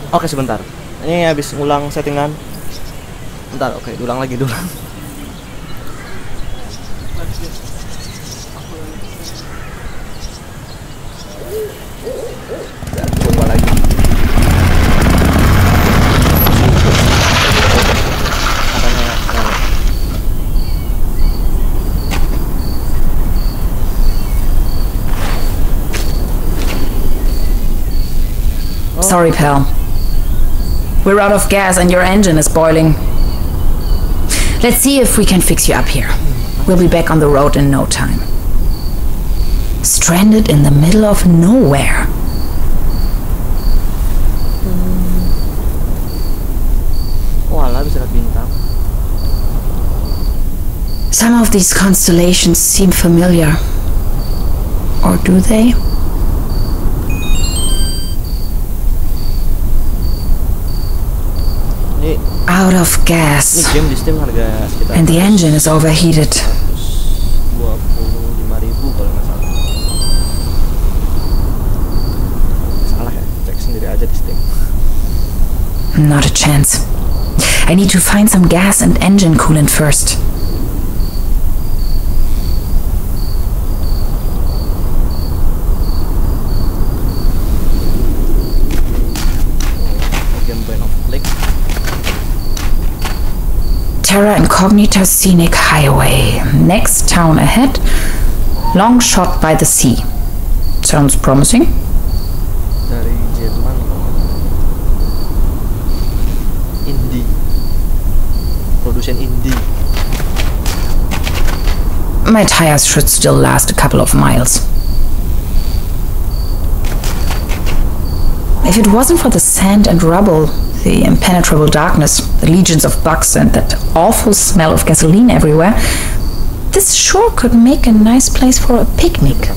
Oke, sebentar. Ini habis ngulang settingan. Bentar, oke, ulang lagi dulu. Ya, coba lagi. Sorry, pal. We're out of gas and your engine is boiling. Let's see if we can fix you up here. We'll be back on the road in no time. Stranded in the middle of nowhere. Walah, bisa lihat bintang. Some of these constellations seem familiar. Or do they? Out of gas. Ini game di Steam harga sekitar And the engine is overheated. 25.000 kalau nggak salah. Salah ya, cek sendiri aja di Steam. Not a chance. I need to find some gas and engine coolant first. Terra Incognita Scenic Highway. Next town ahead. Long shot by the sea. Sounds promising. Dari Jerman. Indie. Production indie. My tires should still last a couple of miles. If it wasn't for the sand and rubble, the impenetrable darkness, the legions of bugs, and that awful smell of gasoline everywhere, this sure could make a nice place for a picnic.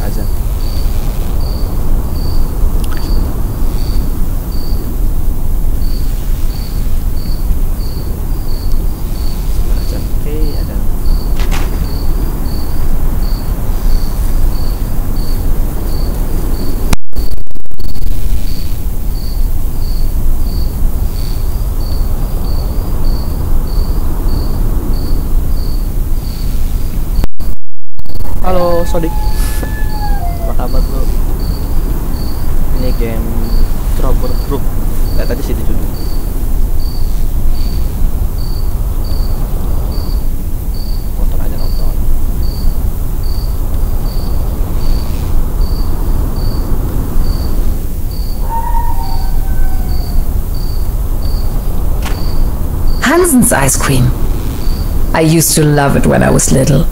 Halo Sodik, apa kabar bro? Ini game Truberbrook. Ya tadi sih di judul. Motor aja nonton. Hansen's ice cream. I used to love it when I was little.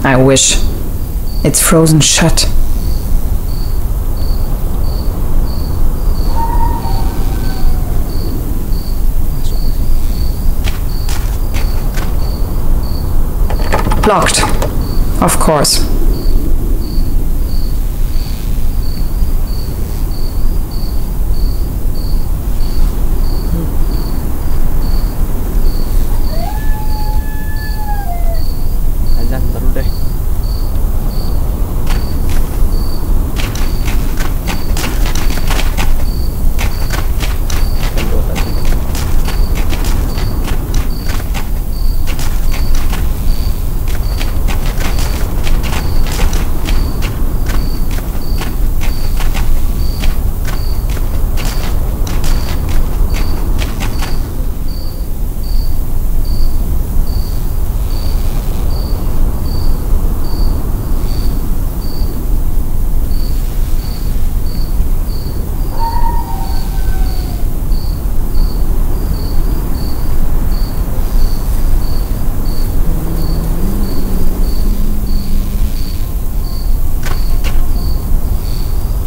I wish. It's frozen shut. Locked. Of course.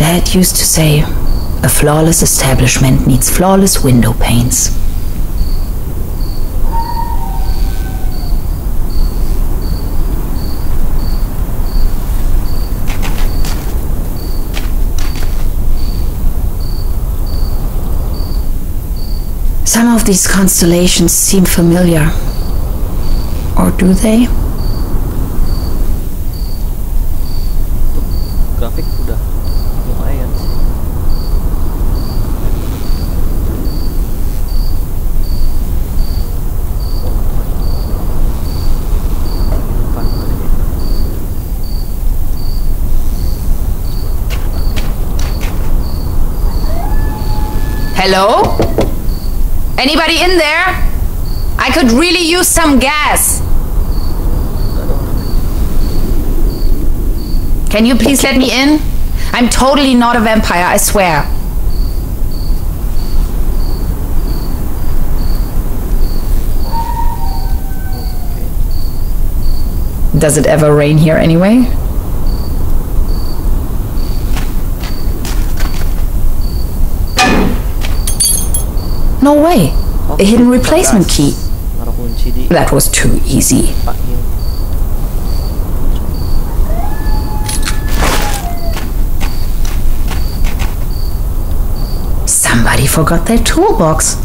Dad used to say, a flawless establishment needs flawless window panes. Some of these constellations seem familiar. Or do they? Grafik udah Hello? Anybody in there? I could really use some gas. Can you please let me in? I'm totally not a vampire, I swear. Does it ever rain here anyway? No way. A hidden replacement key. That was too easy. Somebody forgot their toolbox.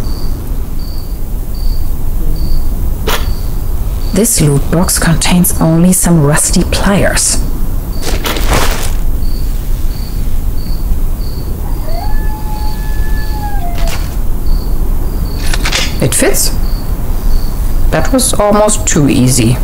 This loot box contains only some rusty pliers. It fits. That was almost too easy.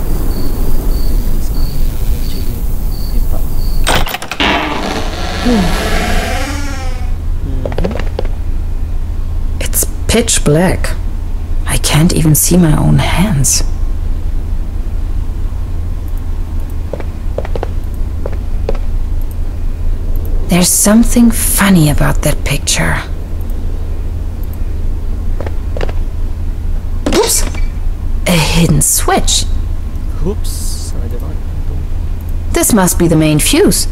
It's pitch black. I can't even see my own hands. There's something funny about that picture. Oops! A hidden switch. Oops. This must be the main fuse.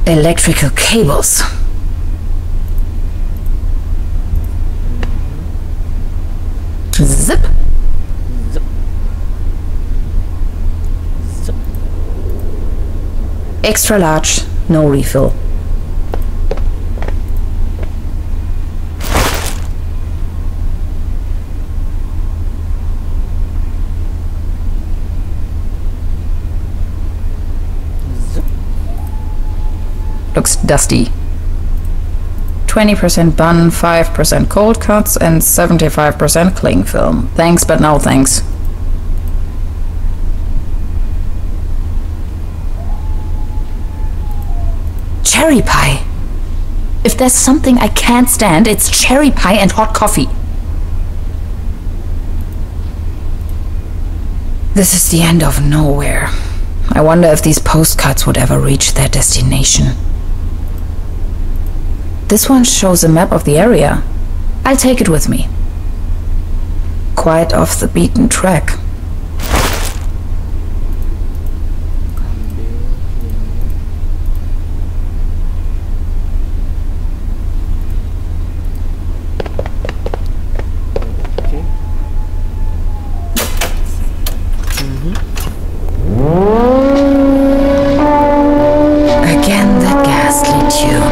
Electrical cables. Zip. Extra large, no refill. Looks dusty. 20% bun, 5% cold cuts, and 75% cling film. Thanks, but no thanks. Cherry pie. If there's something I can't stand, it's cherry pie and hot coffee. This is the end of nowhere. I wonder if these postcards would ever reach their destination. This one shows a map of the area. I'll take it with me. Quite off the beaten track. Again, that ghastly tune.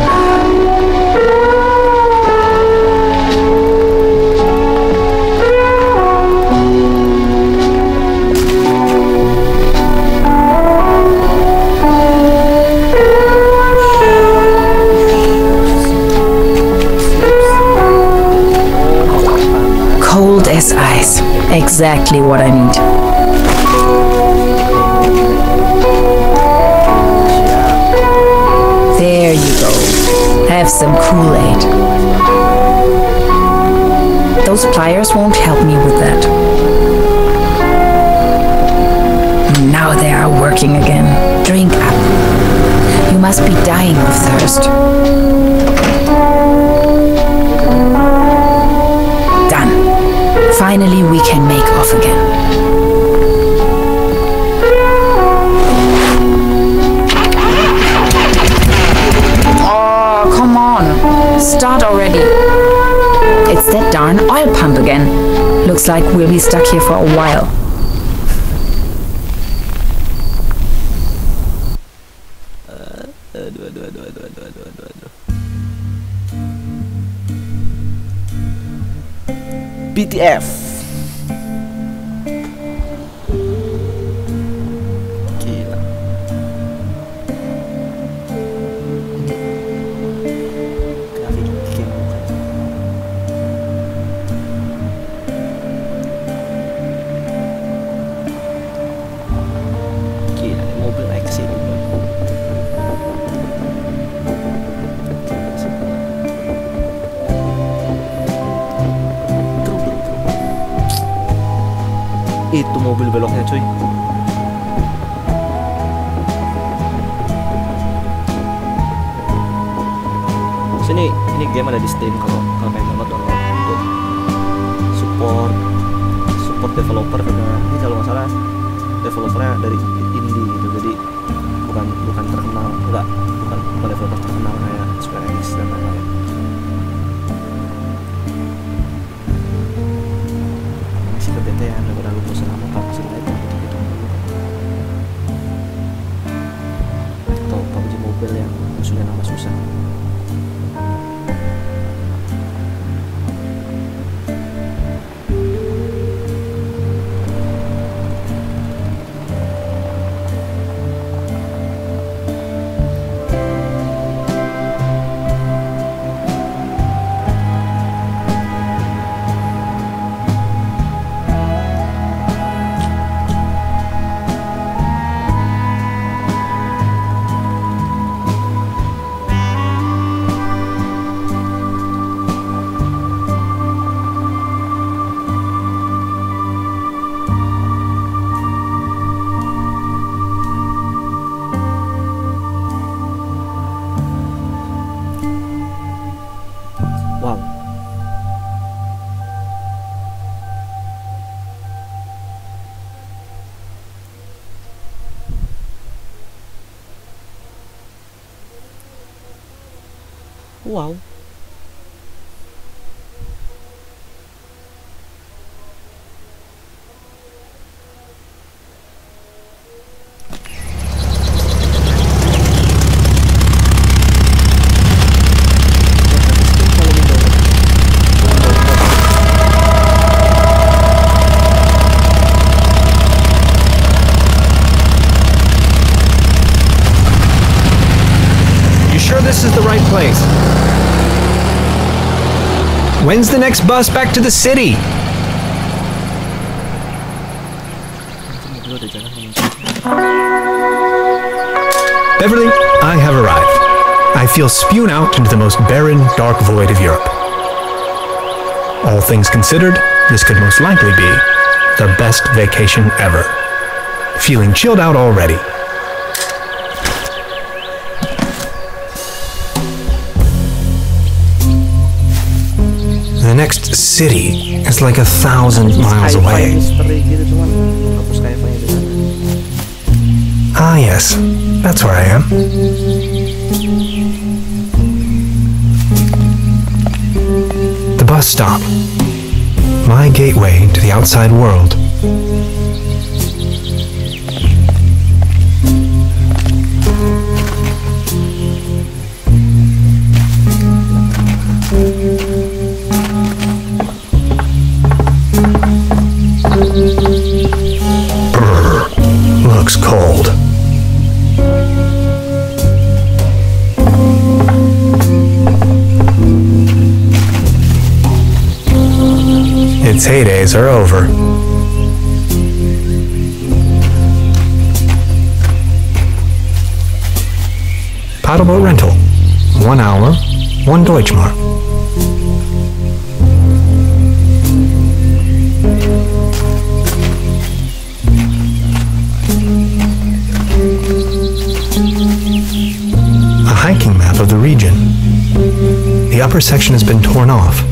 Cold as ice. Exactly what I need. There you go. Have some Kool-Aid. Those pliers won't help me with that. Now they are working again. Drink up. You must be dying of thirst. Done. Finally, we can make off again. Start already. It's that darn oil pump again. Looks like we'll be stuck here for a while. BTF. Gila. Grafik game bukan. Gila, mobil naik ke sini. Itu mobil beloknya cuy. Sini, ini game ada di Steam kalau pengen download untuk support developer, karena ini kalau nggak salah developernya dari indie gitu, jadi bukan terkenal, bukan developer terkenal kayak Square Enix dan lain-lain. Masih kebetean daripada lu bosan sama PUBG Lite gitu. Atau PUBG Mobile yang musuhnya nama susah. Wow. You sure this is the right place? When's the next bus back to the city? Beverly, I have arrived. I feel spewed out into the most barren, dark void of Europe. All things considered, this could most likely be the best vacation ever. Feeling chilled out already. The next city is like 1,000 miles away. Ah yes, that's where I am. The bus stop. My gateway to the outside world. Looks cold. Its heydays are over. Paddleboat rental. 1 hour, 1 Deutschmark. A hiking map of the region. The upper section has been torn off.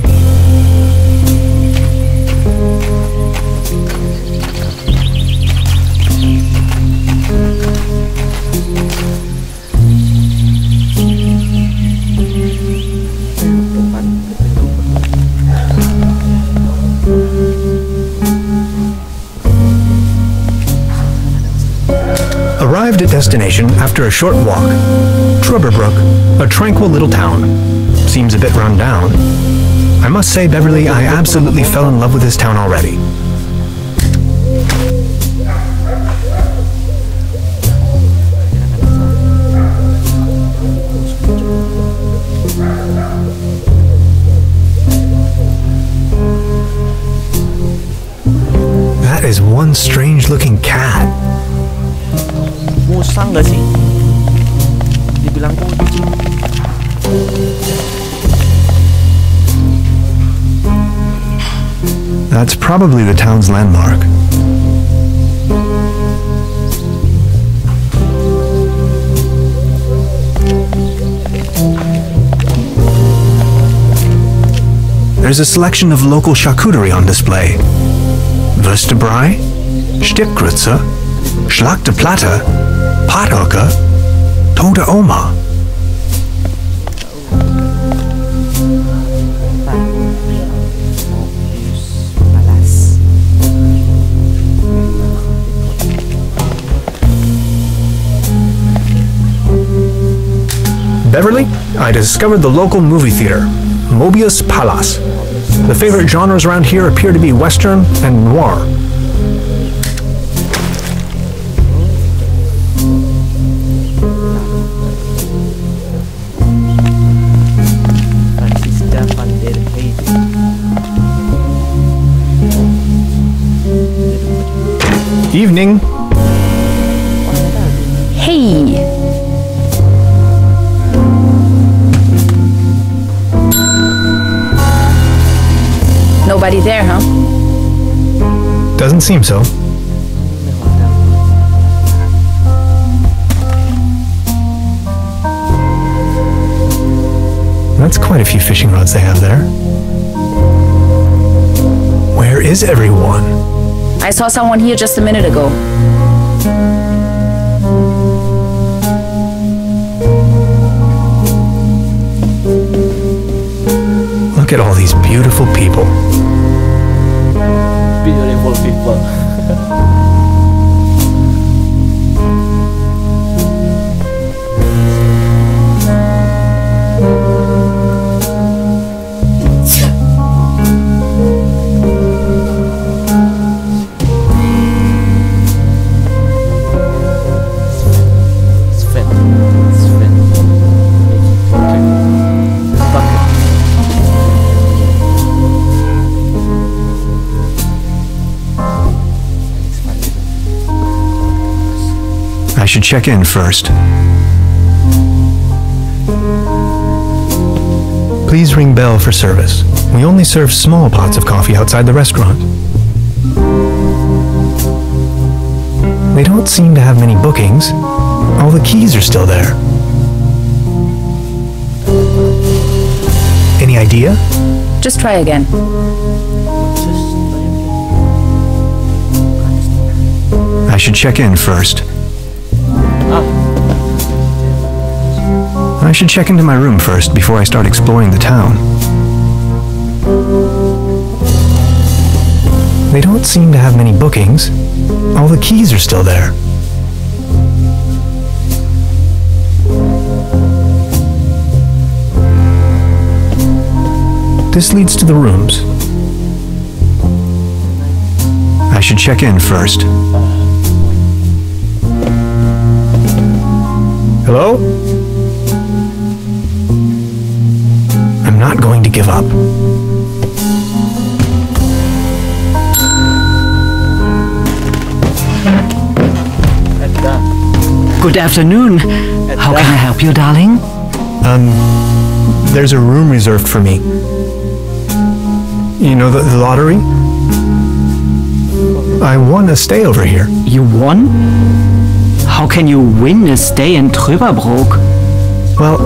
Arrived at destination after a short walk. Truberbrook, a tranquil little town. Seems a bit run down. I must say, Beverly, I absolutely fell in love with this town already. That is one strange-looking cat. Musang gak sih? Dibilang kucing. That's probably the town's landmark. there's a selection of local charcuterie on display. Würstebrei, Stippgrütze, Schlagte Platte, Pathocke, Tote Oma. Beverly, I discovered the local movie theater, Mobius Palace. The favorite genres around here appear to be Western and noir. Evening. Hey! Nobody there, huh? Doesn't seem so. That's quite a few fishing rods they have there. Where is everyone? I saw someone here just a minute ago. Look at all these beautiful people. Beautiful people. I should check in first. Please ring bell for service. We only serve small pots of coffee outside the restaurant. They don't seem to have many bookings. All the keys are still there. Any idea? Just try again. I should check in first. I should check into my room first before I start exploring the town. They don't seem to have many bookings. All the keys are still there. This leads to the rooms. I should check in first. Hello? I'm not going to give up. Good afternoon. How can I help you, darling? There's a room reserved for me. You know, the lottery? I won a stay over here. You won? How can you win a stay in Truberbrook? Well,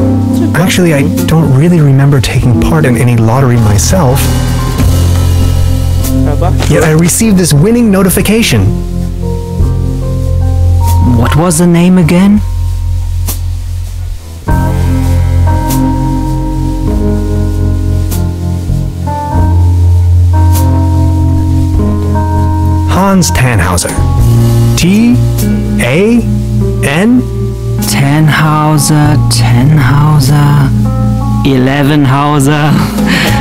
actually, I don't really remember taking part in any lottery myself. Yet I received this winning notification. What was the name again? Hans Tannhauser. T-A-N? Tannhauser, 11hauser.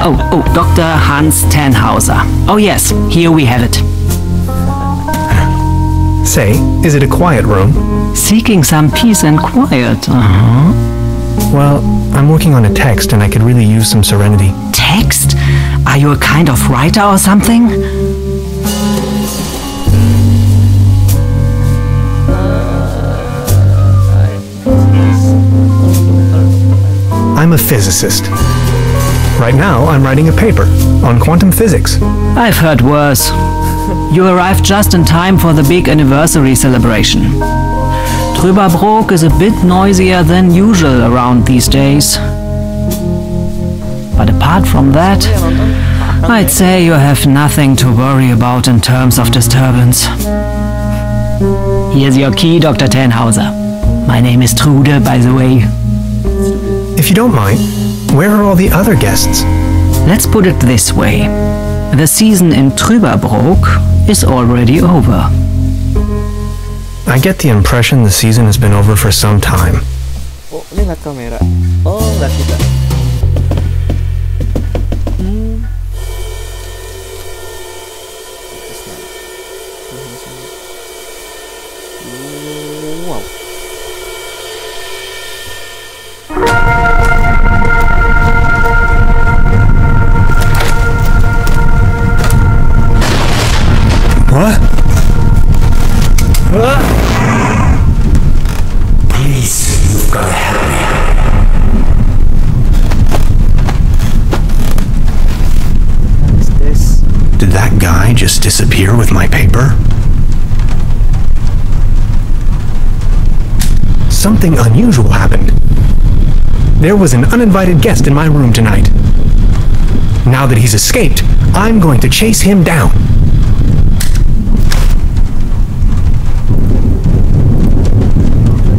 Oh, Dr. Hans Tannhauser. Oh yes, here we have it. Say, is it a quiet room? Seeking some peace and quiet. Well, I'm working on a text and I could really use some serenity. Text? Are you a kind of writer or something? I'm a physicist. Right now, I'm writing a paper on quantum physics. I've heard worse. You arrived just in time for the big anniversary celebration. Truberbrook is a bit noisier than usual around these days. But apart from that, I'd say you have nothing to worry about in terms of disturbance. Here's your key, Dr. Tannhauser. My name is Trude, by the way. If you don't mind, where are all the other guests? Let's put it this way. The season in Truberbrook is already over. I get the impression the season has been over for some time. Oh, ini ngeliat kamera. Oh, ngeliat kita. Wow. What? Please, you've got to help me. What is this? Did that guy just disappear with my paper? Something unusual happened. There was an uninvited guest in my room tonight. Now that he's escaped, I'm going to chase him down.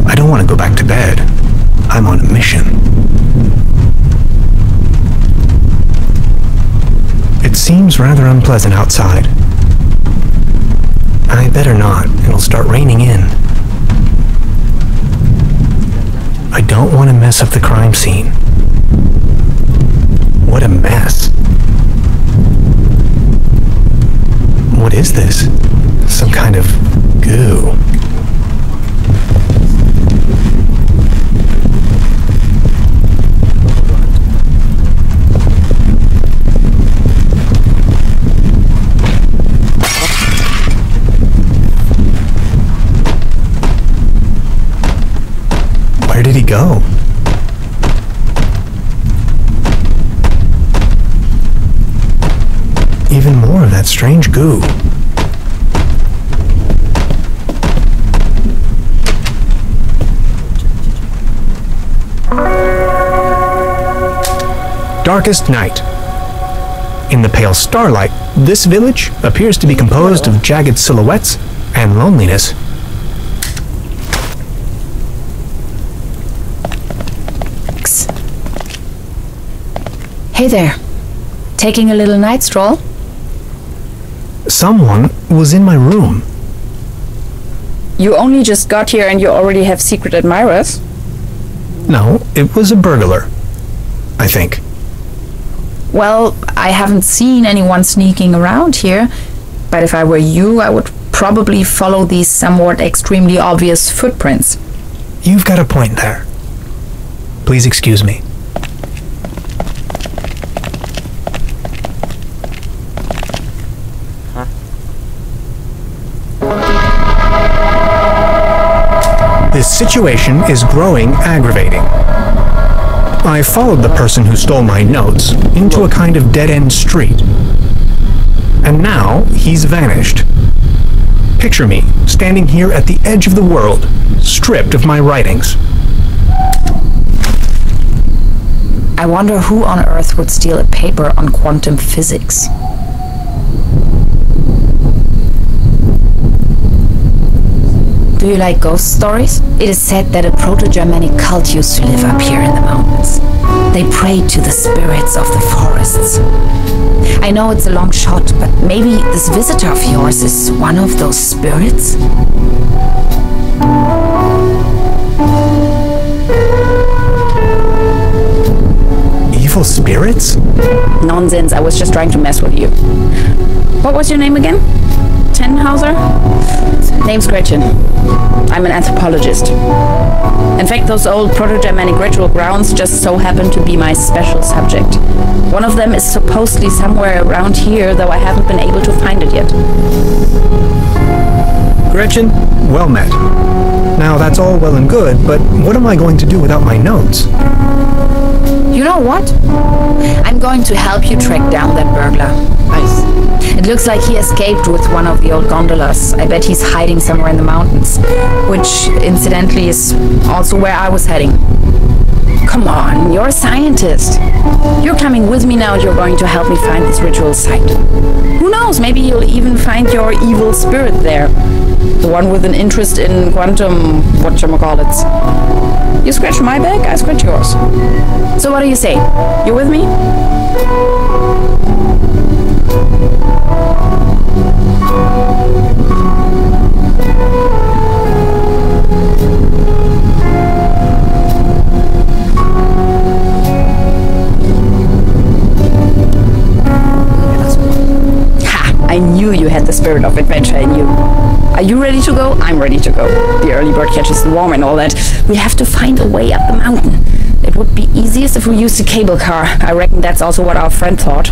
I don't want to go back to bed. I'm on a mission. It seems rather unpleasant outside. I better not. It'll start raining in. I don't want to mess up the crime scene. What a mess. What is this? Some kind of goo. Where did he go? Even more of that strange goo. Darkest night. In the pale starlight, this village appears to be composed of jagged silhouettes and loneliness. Hey there. Taking a little night stroll? Someone was in my room. You only just got here and you already have secret admirers? No, it was a burglar. I think. Well, I haven't seen anyone sneaking around here, but if I were you, I would probably follow these somewhat extremely obvious footprints. You've got a point there. Please excuse me. This situation is growing aggravating. I followed the person who stole my notes into a kind of dead-end street. And now he's vanished. Picture me standing here at the edge of the world, stripped of my writings. I wonder who on earth would steal a paper on quantum physics. Do you like ghost stories? It is said that a proto-Germanic cult used to live up here in the mountains. They prayed to the spirits of the forests. I know it's a long shot, but maybe this visitor of yours is one of those spirits? Evil spirits? Nonsense, I was just trying to mess with you. What was your name again? Tannhauser? Name's Gretchen. I'm an anthropologist. In fact, those old Proto-Germanic ritual grounds just so happen to be my special subject. One of them is supposedly somewhere around here, though I haven't been able to find it yet. Gretchen, well met. Now that's all well and good, but what am I going to do without my notes? You know what? I'm going to help you track down that burglar. Nice. It looks like he escaped with one of the old gondolas. I bet he's hiding somewhere in the mountains, which incidentally is also where I was heading. Come on, you're a scientist. You're coming with me now and you're going to help me find this ritual site. Who knows, maybe you'll even find your evil spirit there. The one with an interest in quantum whatchamacallits. You scratch my back, I scratch yours. So what do you say? You with me? I knew you had the spirit of adventure in you. Are you ready to go? I'm ready to go. The early bird catches the worm and all that. We have to find a way up the mountain. It would be easiest if we used a cable car. I reckon that's also what our friend thought.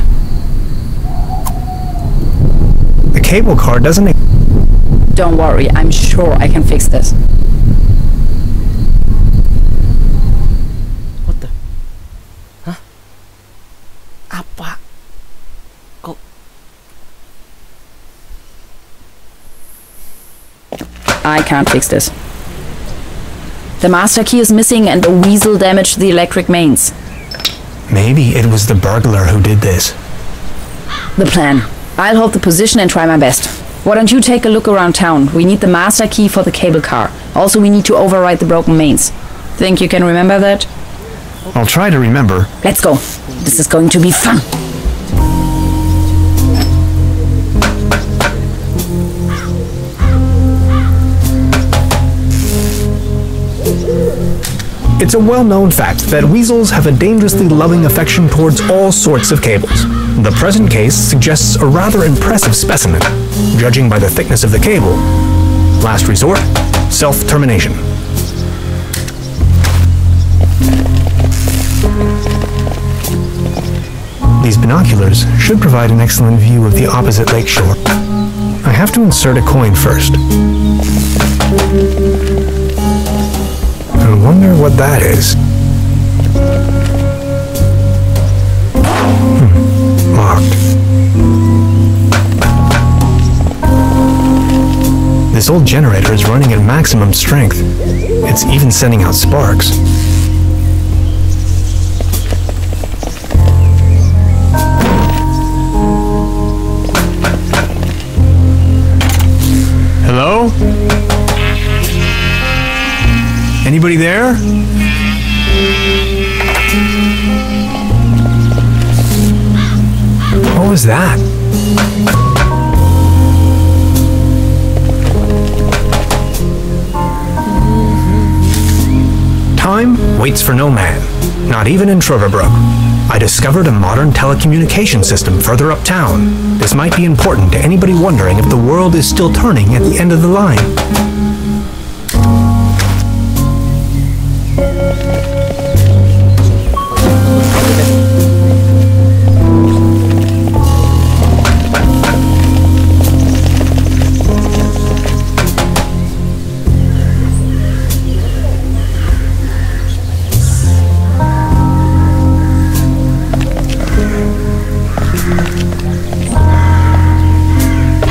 The cable car doesn't... Don't worry, I'm sure I can fix this. What the? Hah? Apa? Kok? I can't fix this. The master key is missing and the weasel damaged the electric mains. Maybe it was the burglar who did this. The plan. I'll hold the position and try my best. Why don't you take a look around town? We need the master key for the cable car. Also, we need to override the broken mains. Think you can remember that? I'll try to remember. Let's go. This is going to be fun. It's a well-known fact that weasels have a dangerously loving affection towards all sorts of cables. The present case suggests a rather impressive specimen, judging by the thickness of the cable. Last resort, self-termination. These binoculars should provide an excellent view of the opposite lakeshore. I have to insert a coin first. I wonder what that is. Marked. This old generator is running at maximum strength. It's even sending out sparks. Hello? Anybody there? What was that? Time waits for no man, not even in Truberbrook. I discovered a modern telecommunication system further uptown. This might be important to anybody wondering if the world is still turning at the end of the line.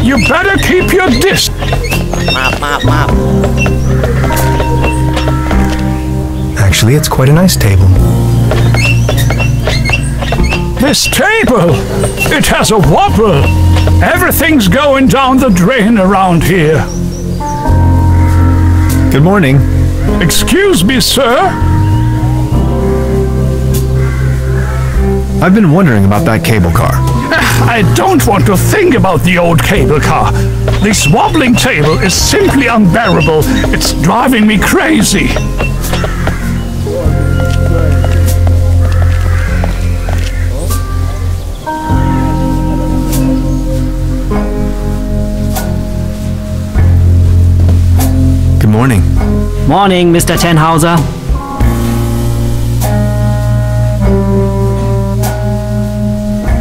You better keep your distance. Maaf. Actually, it's quite a nice table. This table, it has a wobble. Everything's going down the drain around here. Good morning. Excuse me, sir. I've been wondering about that cable car. I don't want to think about the old cable car. This wobbling table is simply unbearable. It's driving me crazy. Good morning. Morning, Mr. Tenhauser.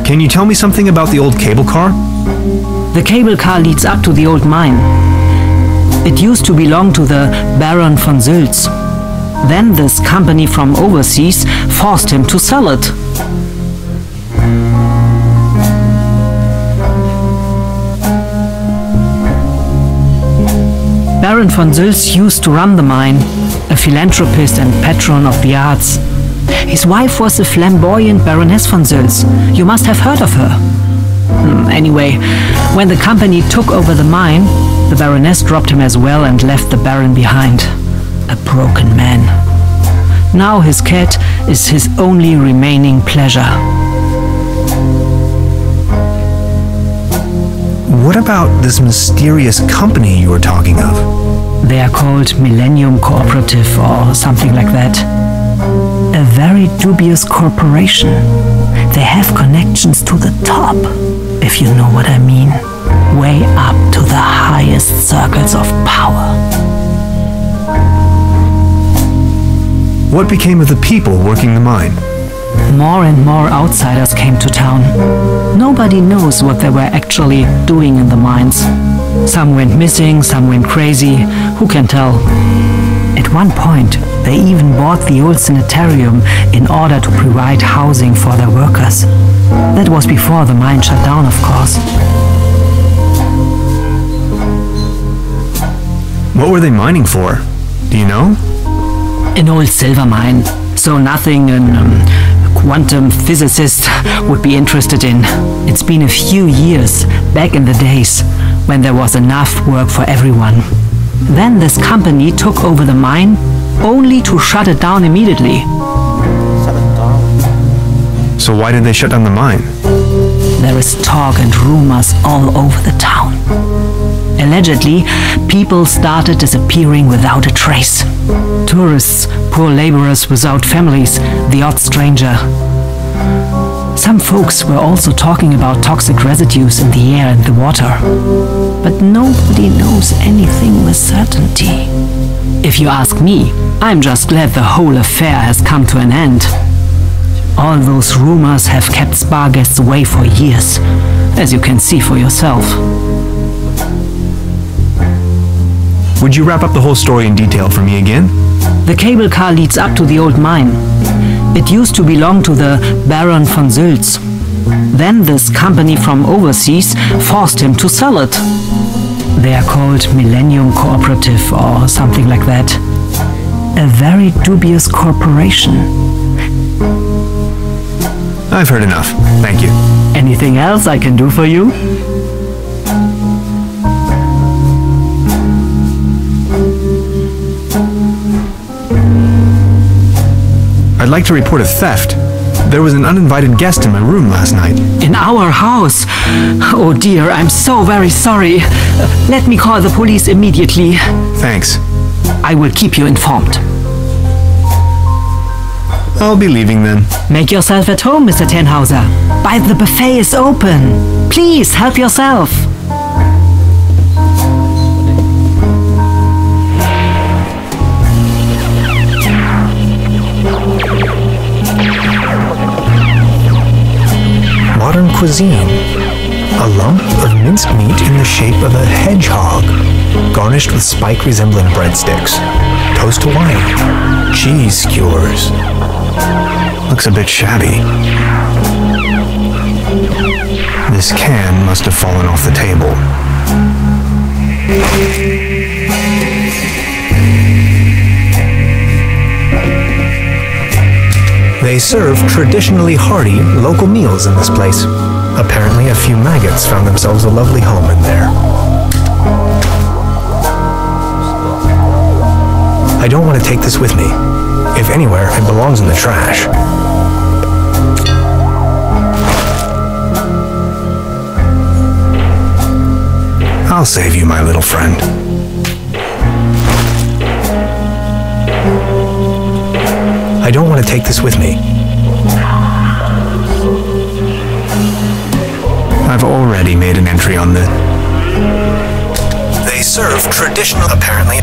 Can you tell me something about the old cable car? The cable car leads up to the old mine. It used to belong to the Baron von Sülz. Then this company from overseas forced him to sell it. Baron von Sülz used to run the mine, a philanthropist and patron of the arts. His wife was the flamboyant Baroness von Sülz. You must have heard of her. Anyway, when the company took over the mine, the Baroness dropped him as well and left the Baron behind. A broken man. Now his cat is his only remaining pleasure. What about this mysterious company you were talking of? They are called Millennium Cooperative or something like that. A very dubious corporation. They have connections to the top, if you know what I mean. Way up to the highest circles of power. What became of the people working the mine? More and more outsiders came to town. Nobody knows what they were actually doing in the mines. Some went missing, some went crazy. Who can tell? At one point, they even bought the old sanitarium in order to provide housing for their workers. That was before the mine shut down, of course. What were they mining for? Do you know? An old silver mine, so nothing a quantum physicist would be interested in. It's been a few years, back in the days, when there was enough work for everyone. Then this company took over the mine, only to shut it down immediately. So why did they shut down the mine? There is talk and rumors all over the town. Allegedly, people started disappearing without a trace. Tourists, poor laborers without families, the odd stranger. Some folks were also talking about toxic residues in the air and the water. But nobody knows anything with certainty. If you ask me, I'm just glad the whole affair has come to an end. All those rumors have kept spa guests away for years, as you can see for yourself. Would you wrap up the whole story in detail for me again? The cable car leads up to the old mine. It used to belong to the Baron von Sülz. Then this company from overseas forced him to sell it. They are called Millennium Cooperative or something like that. A very dubious corporation. I've heard enough. Thank you. Anything else I can do for you? I'd like to report a theft. There was an uninvited guest in my room last night. In our house? Oh dear, I'm so very sorry. Let me call the police immediately. Thanks. I will keep you informed. I'll be leaving then. Make yourself at home, Mr. Tenhauser. But the buffet is open. Please, help yourself. Modern cuisine. A lump of minced meat in the shape of a hedgehog, garnished with spike-resembling breadsticks. Toast Hawaiian. Cheese skewers. Looks a bit shabby. This can must have fallen off the table. They serve traditionally hearty local meals in this place. Apparently a few maggots found themselves a lovely home in there. I don't want to take this with me. If anywhere, it belongs in the trash. I'll save you, my little friend. I don't want to take this with me. I've already made an entry on this. They serve traditional, apparently.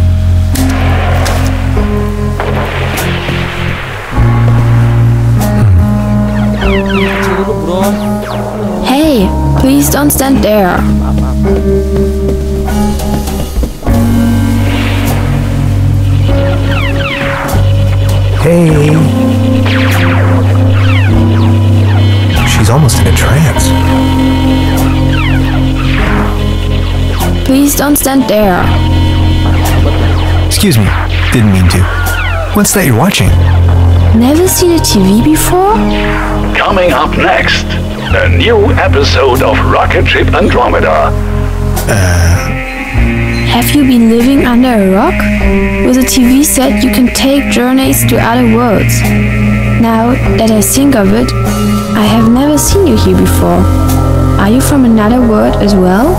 Hey, please don't stand there. Hey. She's almost in a trance. Please don't stand there. Excuse me, didn't mean to. What's that you're watching? Never seen a TV before? Coming up next, a new episode of Rocket Ship Andromeda. Have you been living under a rock? With a TV set you can take journeys to other worlds. Now that I think of it, I have never seen you here before. Are you from another world as well?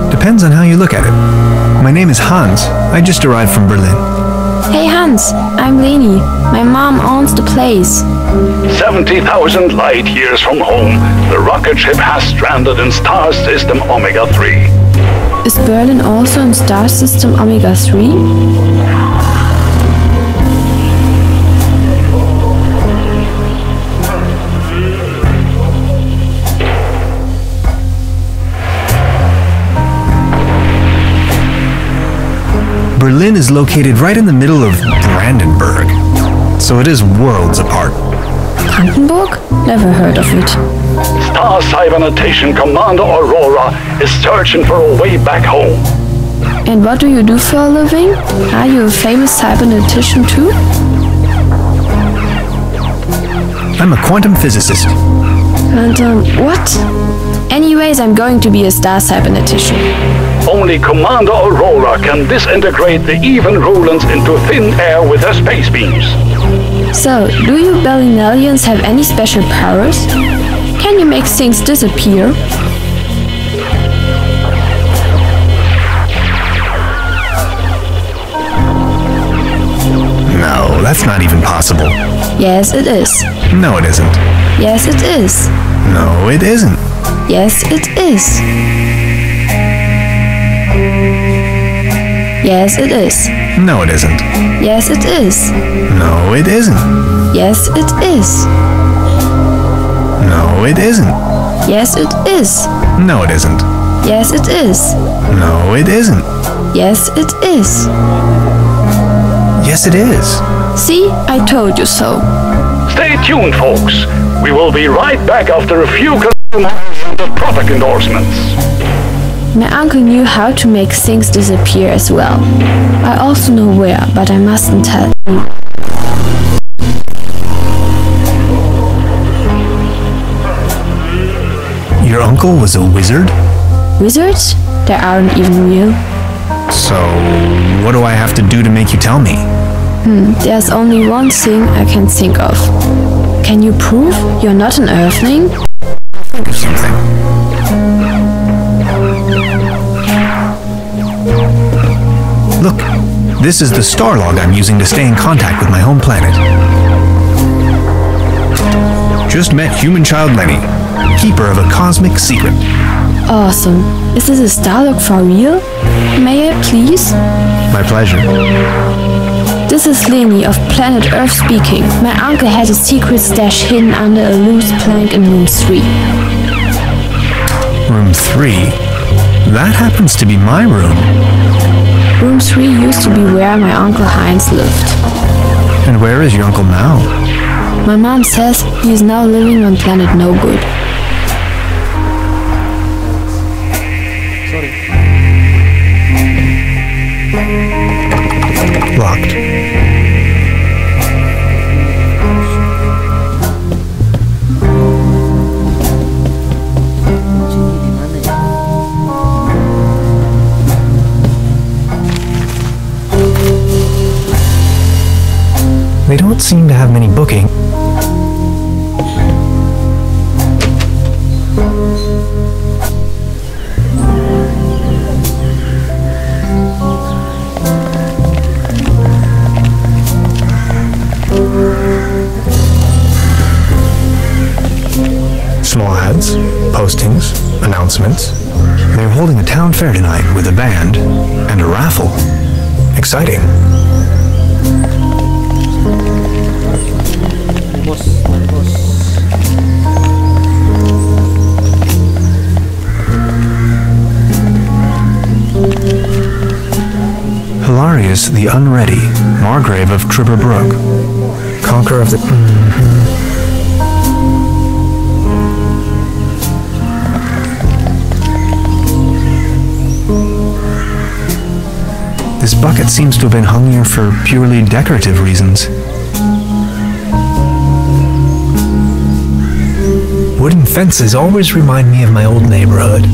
Depends on how you look at it. My name is Hans. I just arrived from Berlin. Hey Hans, I'm Leni. My mom owns the place. 70,000 light years from home, the rocket ship has stranded in star system Omega 3. Is Berlin also in star system Omega 3? Berlin is located right in the middle of Brandenburg, so it is worlds apart. Brandenburg? Never heard of it. Star Cybernetation Commander Aurora is searching for a way back home. And what do you do for a living? Are you a famous cybernetician too? I'm a quantum physicist. And what? Anyways, I'm going to be a star cybernetician. Only Commander Aurora can disintegrate the even rulons into thin air with her space beams. So, do you Berlinalians have any special powers? Can you make things disappear? No, that's not even possible. Yes, it is. No, it isn't. Yes, it is. No, it isn't. Yes, it is. Yes, it is. No, it isn't. Yes, it is. No, it isn't. Yes, it is. No, it isn't. Yes, it is. No, it isn't. Yes, it is. No, it isn't. Yes, it is. Yes, it is. See, I told you so. Stay tuned, folks. We will be right back after a few commercials and product endorsements. My uncle knew how to make things disappear as well. I also know where, but I mustn't tell you. Your uncle was a wizard? Wizards? They aren't even real. So, what do I have to do to make you tell me? There's only one thing I can think of. Can you prove you're not an Earthling? Think of something. Look, this is the star log I'm using to stay in contact with my home planet. Just met human child Lenny, keeper of a cosmic secret. Awesome. Is this a star log for real? May I please? My pleasure. This is Leni of planet Earth speaking. My uncle had a secret stash hidden under a loose plank in room 3. Room 3? That happens to be my room. Room 3 used to be where my uncle Heinz lived. And where is your uncle now? My mom says he is now living on planet No Good. Locked. They don't seem to have many booking. Small ads, postings, announcements. They're holding a town fair tonight with a band and a raffle. Exciting. Hilarious the Unready, Margrave of Truberbrook, conqueror of the... This bucket seems to have been hung here for purely decorative reasons. Wooden fences always remind me of my old neighborhood.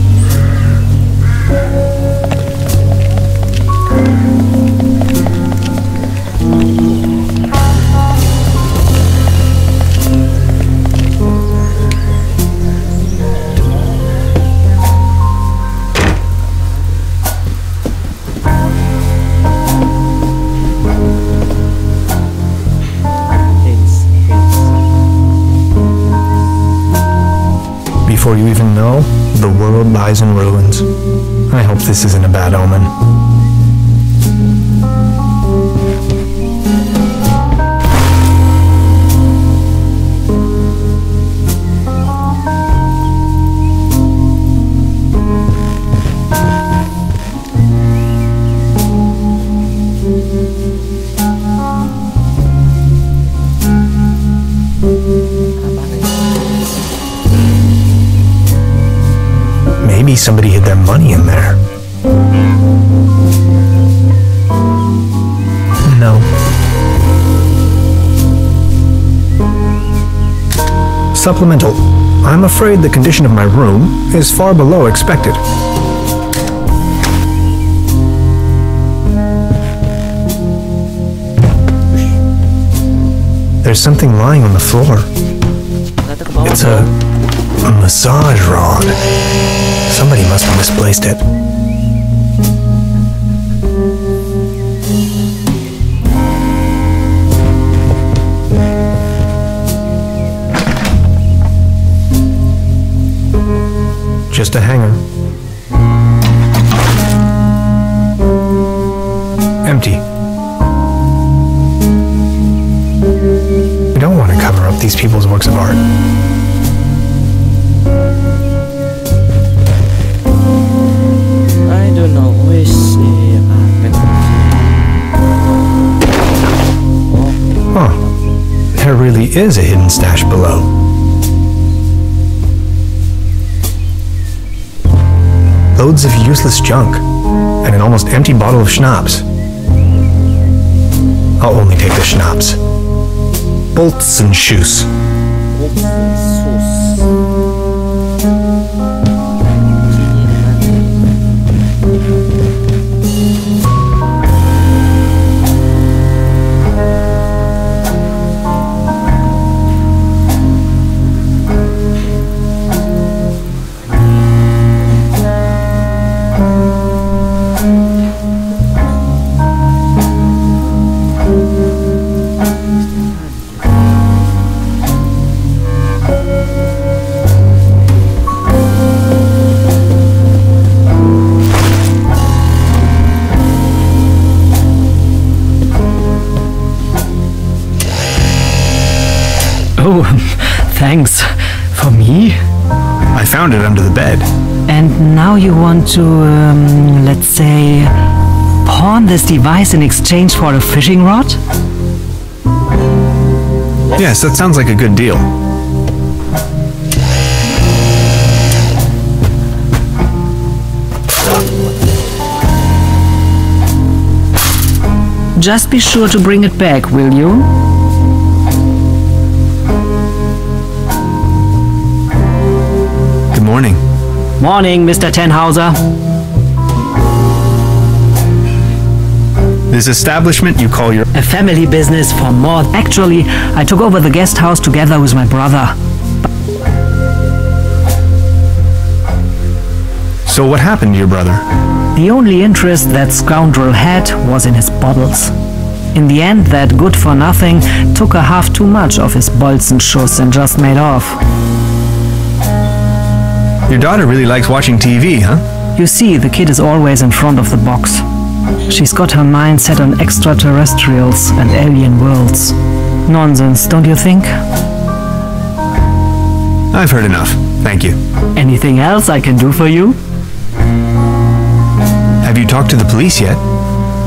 Before you even know, the world lies in ruins. I hope this isn't a bad omen. Maybe somebody hid their money in there. No. Supplemental. I'm afraid the condition of my room is far below expected. There's something lying on the floor. It's a massage rod. Somebody must have misplaced it. Just a hanger. Empty. I don't want to cover up these people's works of art. I don't know where Huh. There really is a hidden stash below. Loads of useless junk, and an almost empty bottle of schnapps. I'll only take the schnapps. Bolts and shoes. Oh, thanks. For me? I found it under the bed. And now you want to, let's say, pawn this device in exchange for a fishing rod? Yes, that sounds like a good deal. Just be sure to bring it back, will you? Good morning. Morning, Mr. Tenhauser. This establishment you call your... A family business for more. Actually, I took over the guest house together with my brother. So what happened to your brother? The only interest that scoundrel had was in his bottles. In the end, that good-for-nothing took a half too much of his Bolzenschuss and just made off. Your daughter really likes watching TV, huh? You see, the kid is always in front of the box. She's got her mind set on extraterrestrials and alien worlds. Nonsense, don't you think? I've heard enough. Thank you. Anything else I can do for you? Have you talked to the police yet?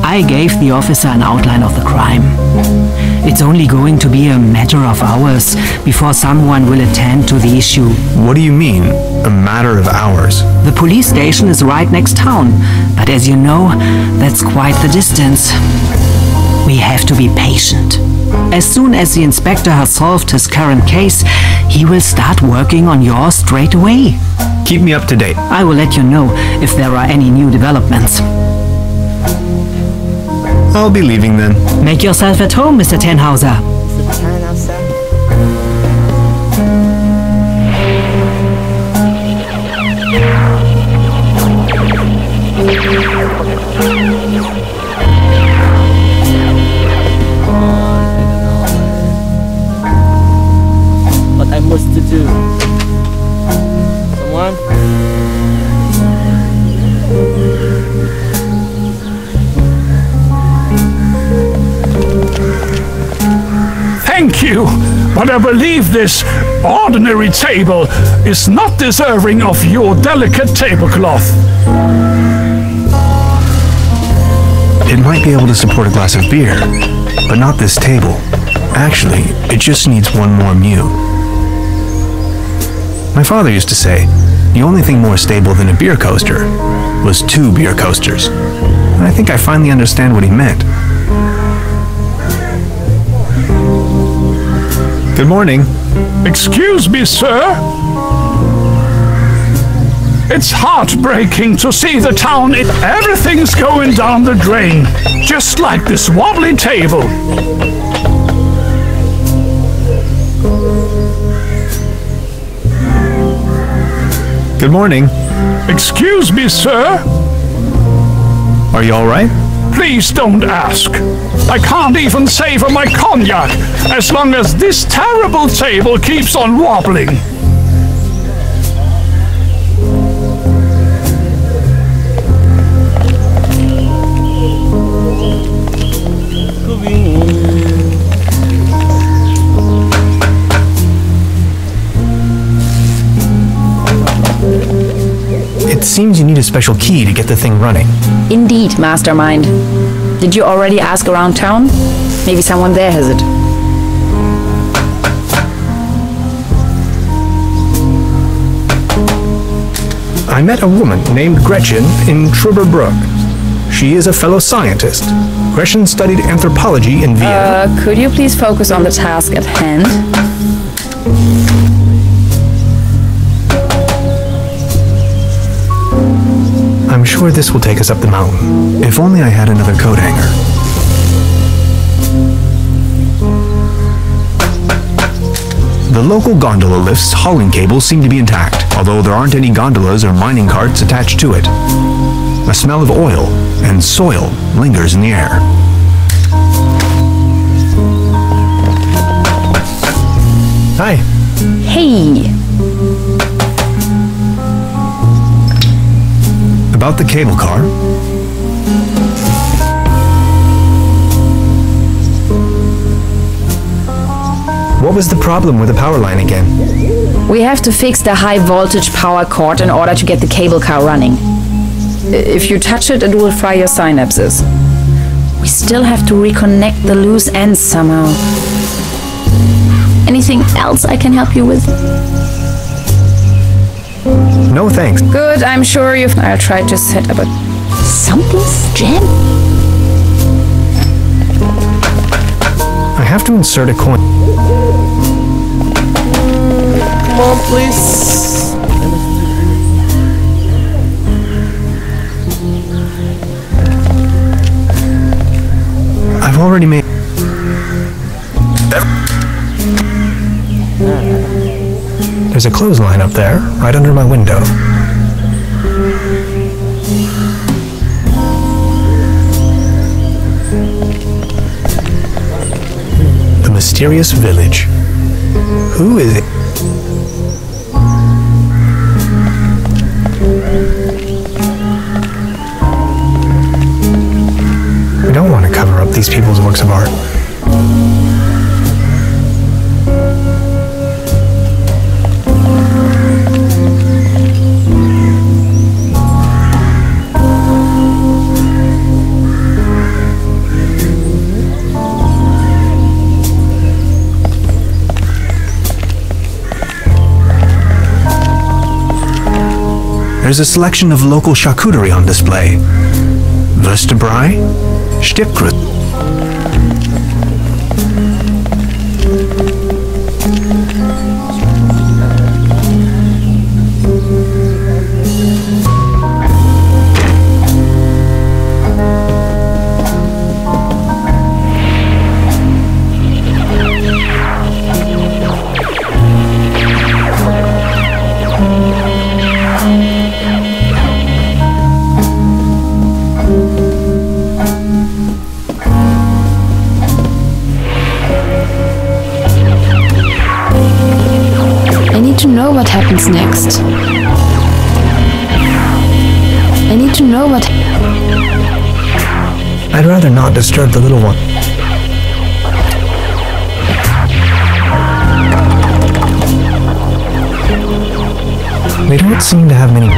I gave the officer an outline of the crime. It's only going to be a matter of hours before someone will attend to the issue. What do you mean? a matter of hours. The police station is right next town, but as you know, that's quite the distance. We have to be patient. As soon as the inspector has solved his current case, he will start working on yours straight away. Keep me up to date. I will let you know if there are any new developments. I'll be leaving then. Make yourself at home, Mr. Tenhauser. What I must to do? Someone? Thank you, but I believe this ordinary table is not deserving of your delicate tablecloth. It might be able to support a glass of beer, but not this table. Actually, it just needs one more mew. My father used to say, the only thing more stable than a beer coaster was 2 beer coasters. And I think I finally understand what he meant. Good morning. Excuse me, sir? It's heartbreaking to see the town. Everything's going down the drain, just like this wobbly table. Good morning. Excuse me, sir? Are you all right? Please don't ask. I can't even savor my cognac as long as this terrible table keeps on wobbling. It seems you need a special key to get the thing running. Indeed, Mastermind. Did you already ask around town? Maybe someone there has it. I met a woman named Gretchen in Truberbrook. She is a fellow scientist. Gretchen studied anthropology in Vienna. Could you please focus on the task at hand? I'm sure this will take us up the mountain. If only I had another coat hanger. The local gondola lift's hauling cables seem to be intact, although there aren't any gondolas or mining carts attached to it. A smell of oil and soil lingers in the air. Hi. Hey! About the cable car? What was the problem with the power line again? We have to fix the high voltage power cord in order to get the cable car running. If you touch it, it will fry your synapses. We still have to reconnect the loose ends somehow. Anything else I can help you with? No thanks. Good, I'm sure I'll try to set up a... Something's jam? I have to insert a coin. Come on, please. I've already made... There's a clothesline up there, right under my window. The mysterious village. Who is it? I don't want to cover up these people's works of art. there's a selection of local charcuterie on display. Würstebrei, Stippkrut. What happens next? I need to know what... I'd rather not disturb the little one. They don't seem to have many...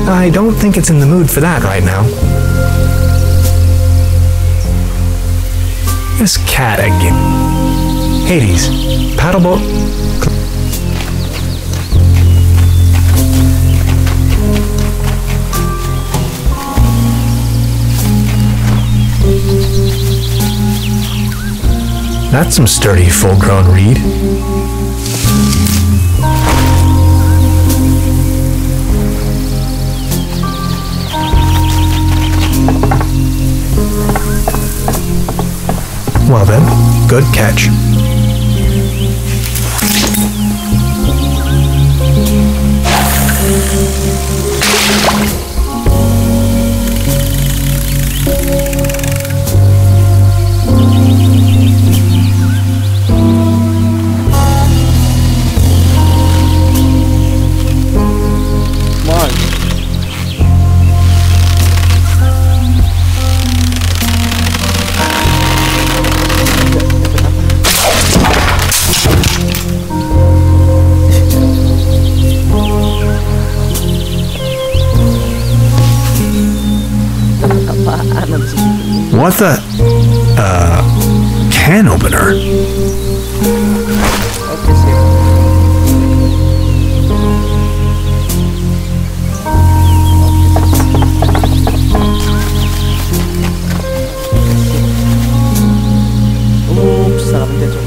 I don't think it's in the mood for that right now. This cat again. Hades, paddleboat. That's some sturdy, full-grown reed. Well then, good catch. What the? Can opener? Oke, sip. Oops, salah pencet.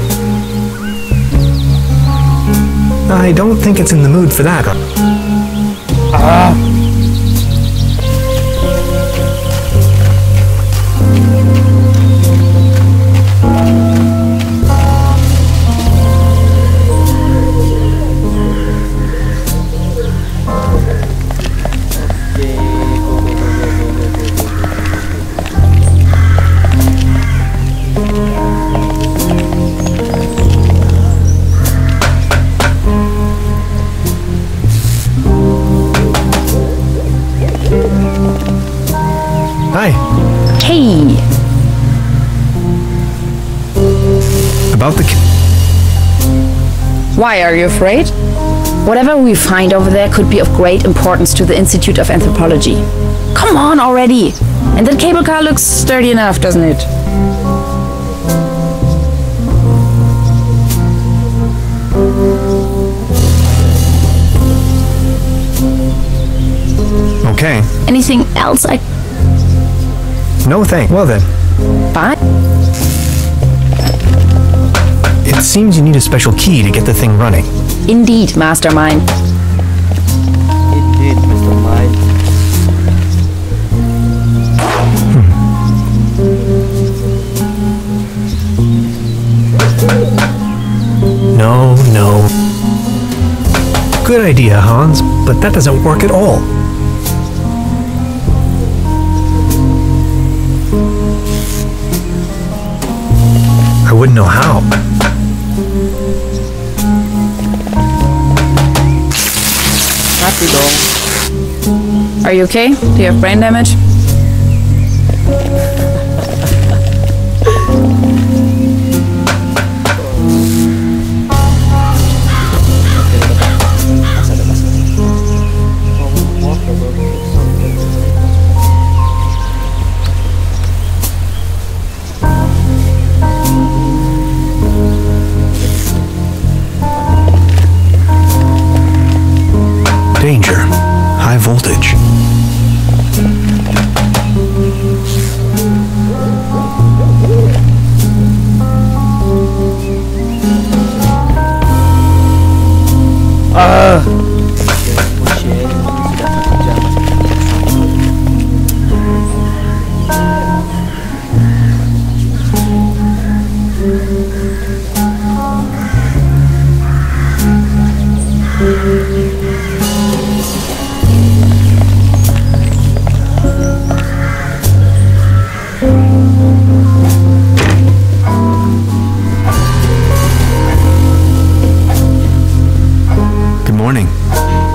I don't think it's in the mood for that. Hi. Hey! About the... Why are you afraid? Whatever we find over there could be of great importance to the Institute of Anthropology. Come on already! And that cable car looks sturdy enough, doesn't it? Okay. Anything else I... No thanks. Well then. Bye? It seems you need a special key to get the thing running. Indeed, mastermind. Indeed, Mr. Mike. No. Good idea, Hans, but that doesn't work at all. I wouldn't know how. Mati dong. Are you okay? Do you have brain damage? Danger. High voltage.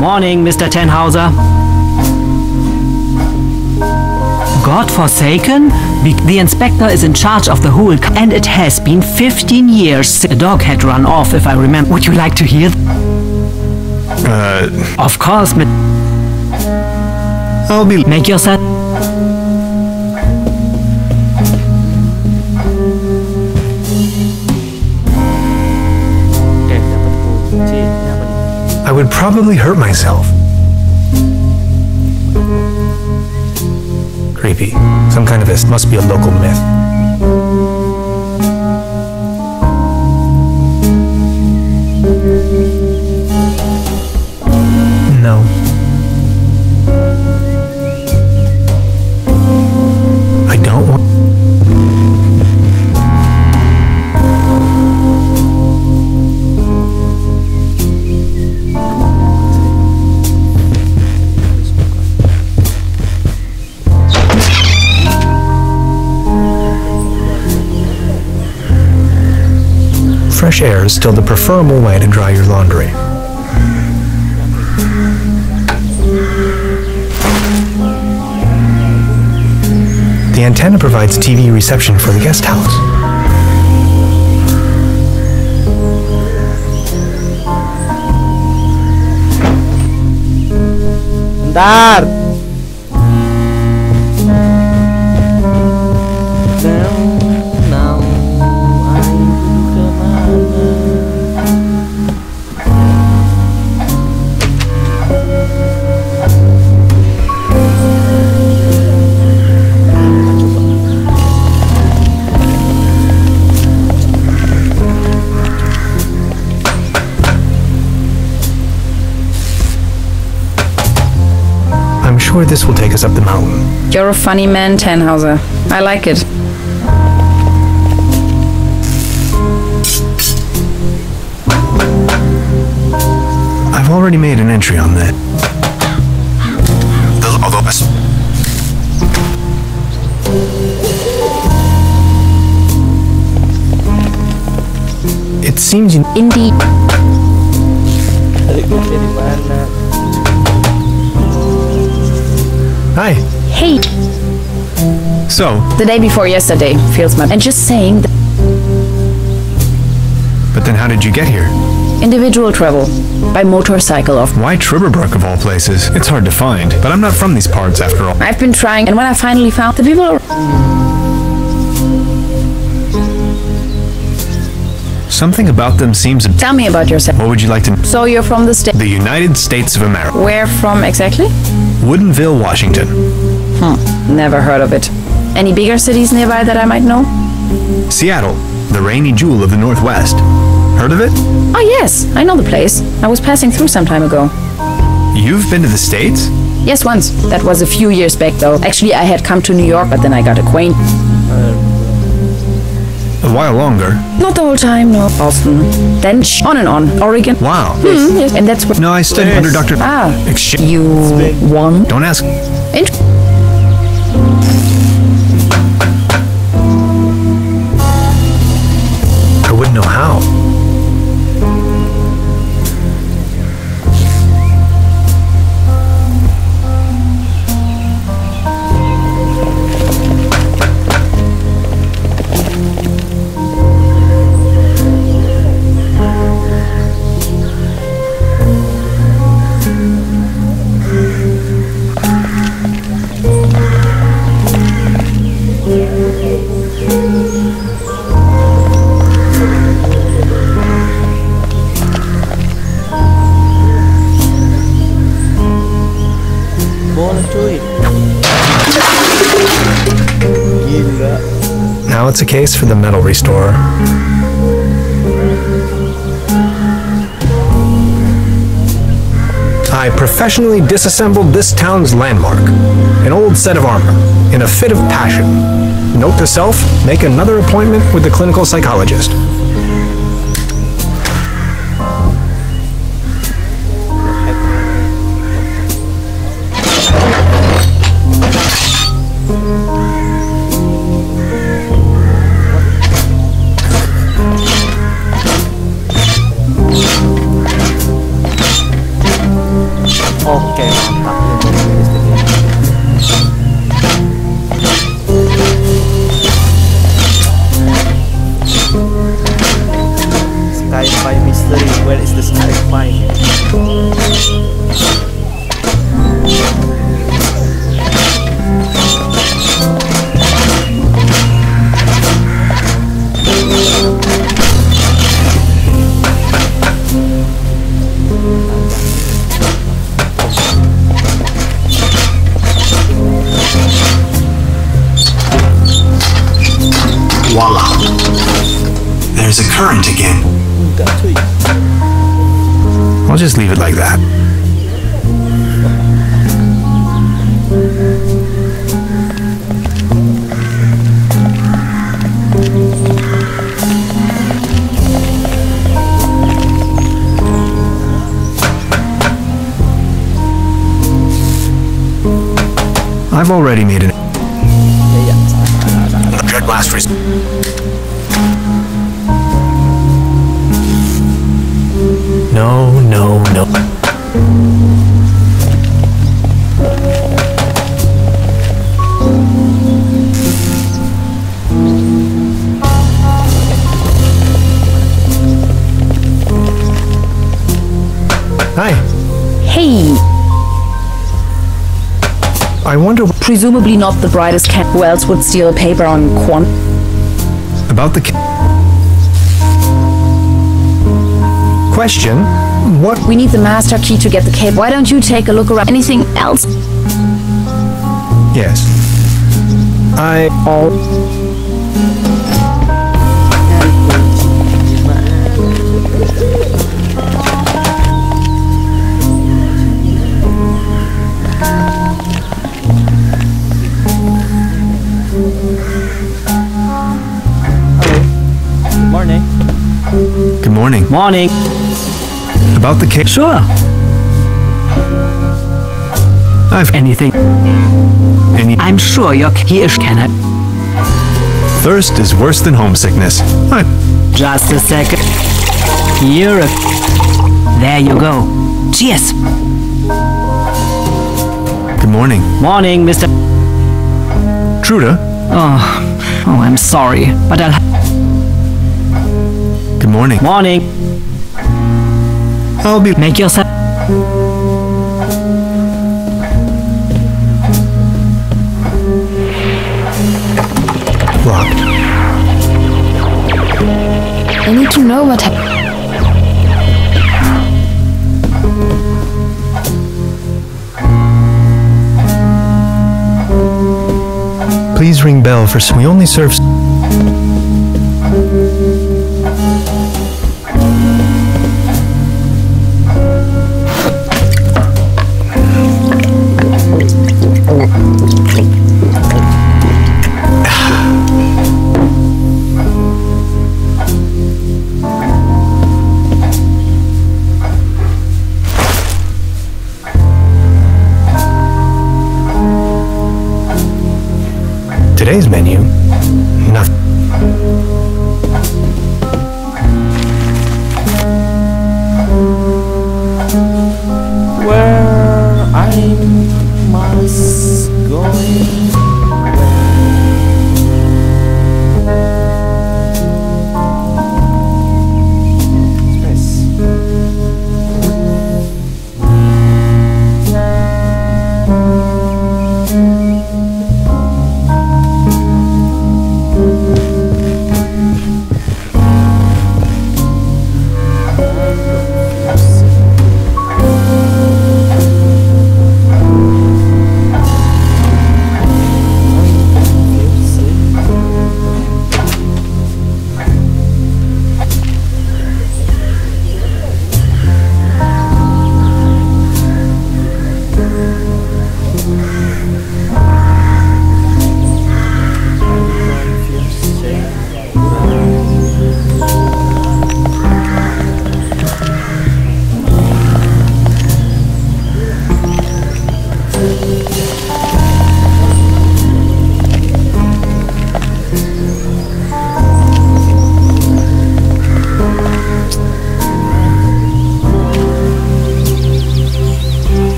Morning, Mr. Tannhauser. God-forsaken? The inspector is in charge of the whole and it has been 15 years since the dog had run off, if I remember. Would you like to hear? Of course, I'll be... Make yourself... I would probably hurt myself. Creepy. Some kind of this must be a local myth. No. I don't want... Fresh air is still the preferable way to dry your laundry. The antenna provides TV reception for the guest house. Bentar. I'm sure this will take us up the mountain. You're a funny man, Tannhauser. I like it. I've already made an entry on that. It seems you... Indeed. Hi. Hey, So, the day before yesterday feels my... And just saying, but then how did you get here? individual travel. By motorcycle off. Why Truberbrook of all places? It's hard to find, but I'm not from these parts after all. I've been trying, and when I finally found the people... Something about them seems... Tell me about yourself. What would you like to... So you're from the state... The United States of America. Where from exactly? Woodinville, Washington. Never heard of it. Any bigger cities nearby that I might know? Seattle, the rainy jewel of the Northwest. Heard of it? Oh yes, I know the place. I was passing through some time ago. You've been to the States? Yes, once. That was a few years back though. Actually, I had come to New York, but then I got acquainted. A while longer. Not the whole time, no. Boston. Then on and on. Oregon. Wow. Yes. And that's where... No, I studied under Dr. Exchange. You won? Don't ask. I wouldn't know how. it's a case for the metal restorer. I professionally disassembled this town's landmark, an old set of armor, in a fit of passion. Note to self, make another appointment with the clinical psychologist. Oke, mantap Sci-Fi mystery. Where is the Sci-Fi? Voila. There's a current again. I'll just leave it like that. I've already made an object last resort. No, no, no. Hi. Hey, I wonder presumably not the brightest cat. Who else would steal a paper on quant? about the question. What? We need the master key to get the cape. Why don't you take a look around? Anything else? Yes. Morning. Good morning. Morning. About the case. Sure. I've Anything. I'm sure your key is can I. Thirst is worse than homesickness. Just a second. Here. There you go. Cheers. Good morning. Morning, Mr. Truda. Oh, I'm sorry, but I'll. Good morning. Morning. I'll be. Make yourself. Locked. I need to know what happened. Please ring bell for. We only serve. Today's menu. Nothing. Where I must going.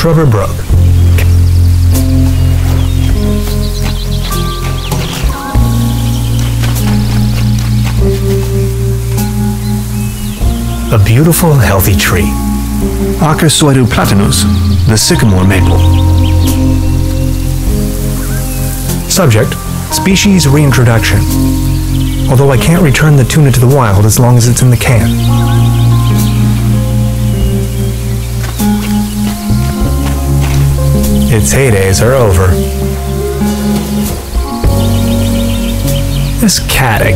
Truberbrook. A beautiful, healthy tree. Acersoidu platanus, the sycamore maple. Subject, species reintroduction. Although I can't return the tuna to the wild as long as it's in the can. Its heydays are over. This catting.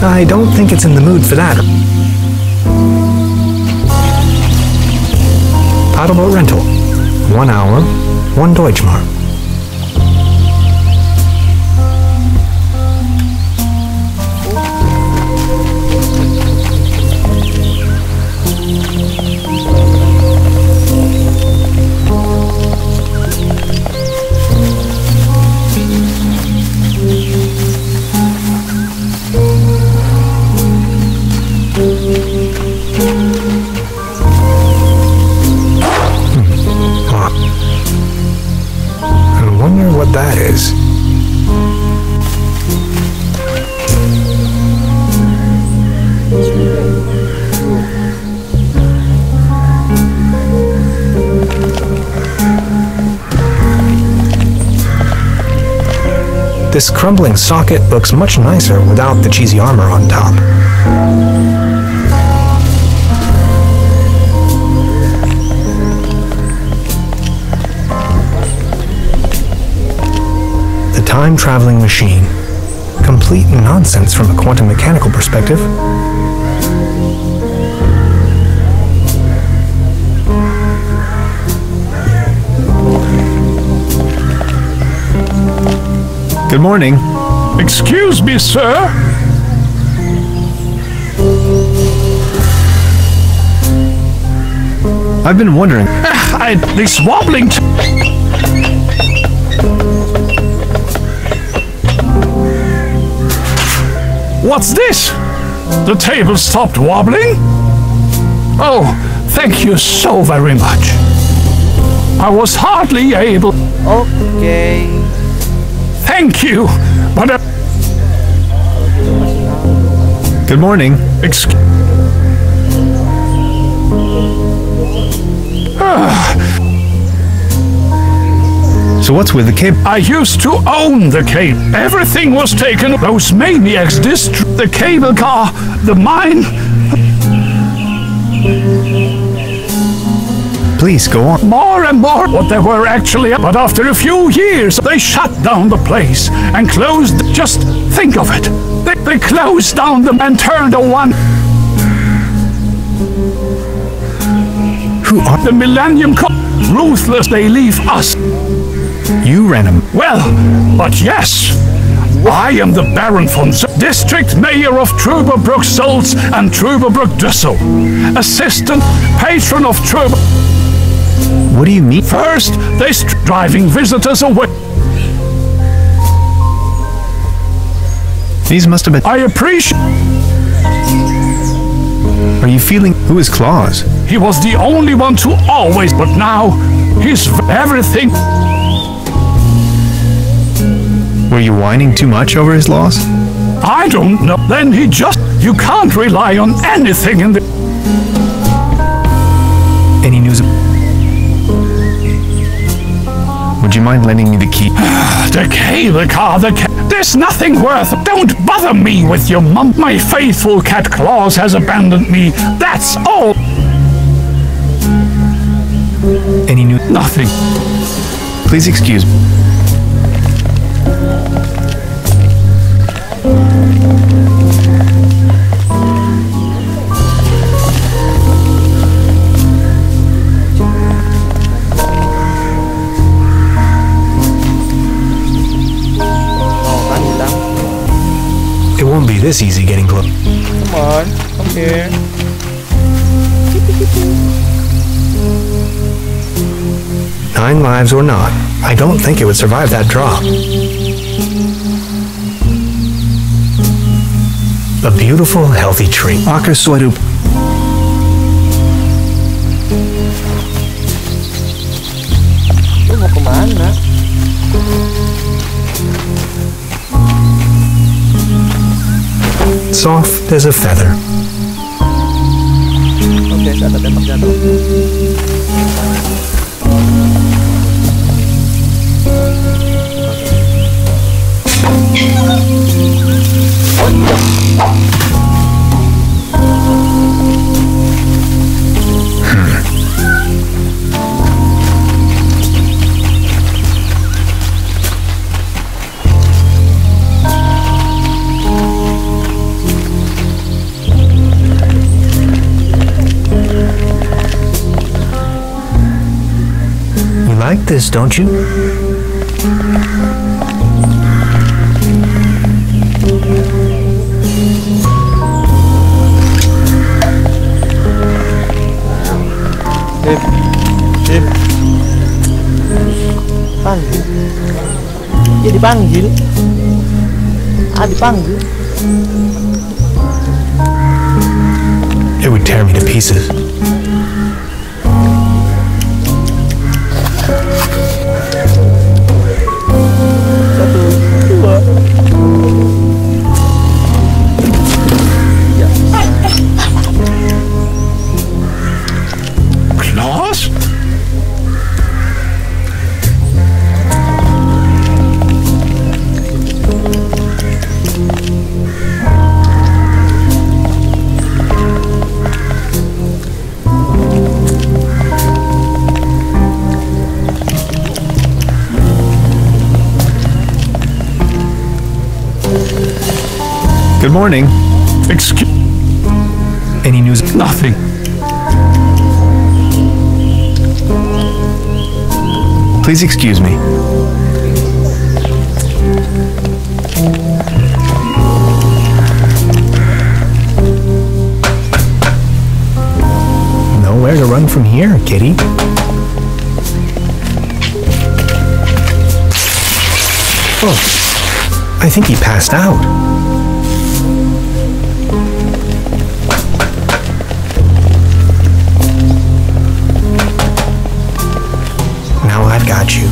I don't think it's in the mood for that. Paddleboat rental. 1 hour, 1 Deutschmark. I wonder what that is. This crumbling socket looks much nicer without the cheesy armor on top. The time-traveling machine. Complete nonsense from a quantum mechanical perspective. Good morning. Excuse me, sir. I've been wondering. This wobbling. What's this? The table stopped wobbling? Oh, thank you so very much. I was hardly able. Oke. Thank you, but Good morning. So what's with the cable? I used to own the cable. Everything was taken. Those maniacs destroyed the cable car, the mine. Please go on. More and more what they were actually. But after a few years, they shut down the place and closed. Just think of it. They closed down them and turned on one. Who are The Millennium Co. Ruthless, they leave us. you, Random? Well, but yes. I am the Baron von District Mayor of Truberbrook Solz and Truberbrook Düssel. Assistant Patron of Truberbrook. What do you mean? First, they driving visitors away. These must have been. I appreciate. Are you feeling? Who is Claus? He was the only one to always, but now he's everything. Were you whining too much over his loss? I don't know. Then he just. You can't rely on anything in the. Any news? Would you mind lending me the key? The cable car, there's nothing worth. Don't bother me with your mum. My faithful cat Claus has abandoned me. That's all. Any news? Nothing. Please excuse me. It won't be this easy getting close. Come on, come here. 9 lives or not, I don't think it would survive that drop. A beautiful, healthy tree. Acersoidu. kemana? Soft as a feather. Oke, saat tembak jatuh. You like this, don't you? Sip. Panggil. Ya dipanggil. Dipanggil. It would tear me to pieces. Satu, dua. Ya. Klaus? Good morning. Excuse... Any news? Nothing. Please excuse me. Nowhere to run from here, kitty. Oh, I think he passed out. Now I've got you.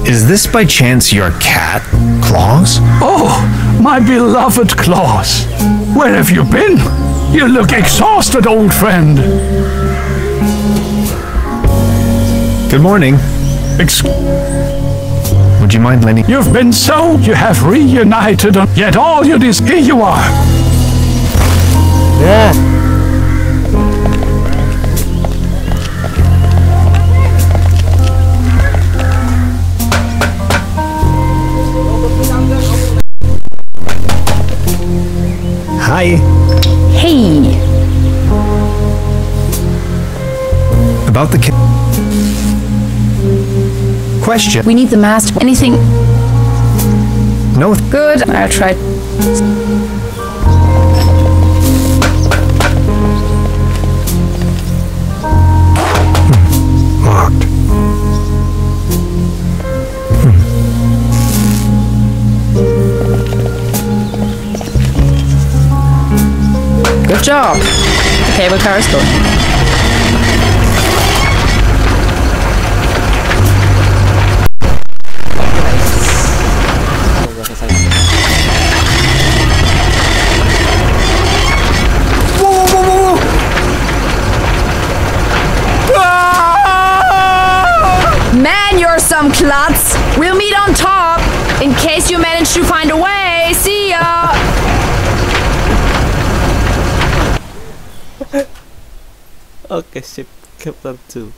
Is this by chance your cat, Claus? Oh, my beloved Klaus. Where have you been? You look exhausted, old friend. Good morning. Would you mind lending? You've been so... You have reunited, yet all you dis... Here you are. Ya. Hi. Hey, About the question. we need the master. Anything No, good? I'll try. locked. Good job. The cable car is going. Udah selesai. Man, you're some klutz. We'll meet on top in case you manage to find a way. See ya. Oke, sip. Chapter 2.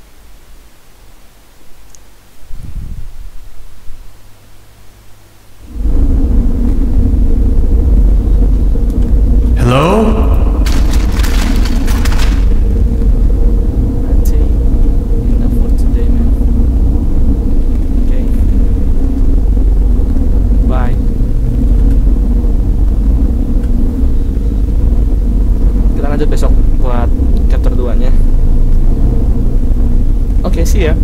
Hello? That's it. Enough for today, man. Okay. Bye. Kita lanjut besok buat chapter 2-nya. Oke, see ya.